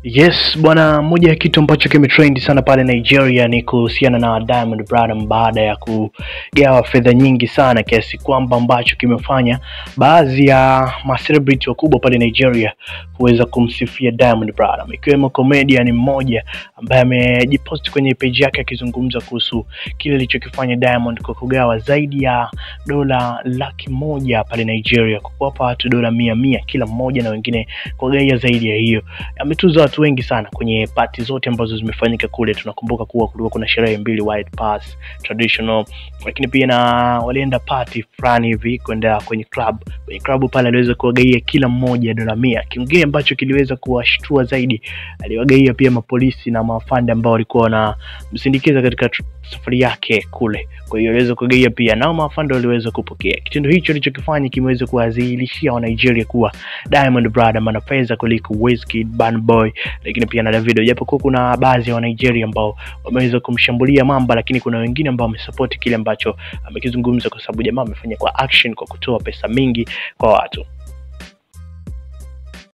Yes bwana, moja ya kitu ambacho kimetrend sana pale Nigeria ni kuhusiana na Diamond Platnumz baada ya kugawa fedha nyingi sana kiasi kwamba ambacho kimefanya baadhi ya celebrity wakubwa pale Nigeria kuweza kumsifia Diamond Platnumz, ikiwemo comedian mmoja ambaye amejipost kwenye page yake akizungumza kuhusu kile alichokifanya Diamond kwa kugawa zaidi ya dola 100,000 pale Nigeria, kwa kuwapa watu dola 100 kila mmoja na wengine kugaia zaidi ya hiyo. Ametuza watu wengi sana kwenye party zote ambazo zimefanyika kule. Tunakumbuka kuwa kulikuwa kuna sherehe mbili, White Pass traditional, lakini pia na walienda party fulani hivi kwenda kwenye club pale aliweza kuwagaia kila mmoja dola 100. Kingine ambacho kiliweza kuwashtua zaidi, aliwagaia pia mapolisi na mafande ambao walikuwa na msindikiza katika safari yake kule. Kwa hiyo aliweza kuwagaia pia nao mafande waliweza kupokea. Kitendo hicho alichokifanya kimeweza kuwadhihirishia wa Nigeria kuwa Diamond Platnumz ana pesa kuliko Wizkid, Burna Boy, lakini pia na Davido. Japokuwa kuna baadhi ya wa Nigeria ambao wameweza kumshambulia Mamba, lakini kuna wengine ambao wamesupport kile ambacho amekizungumza, kwa sababu jamaa amefanya kwa action, kwa kutoa pesa mingi kwa watu.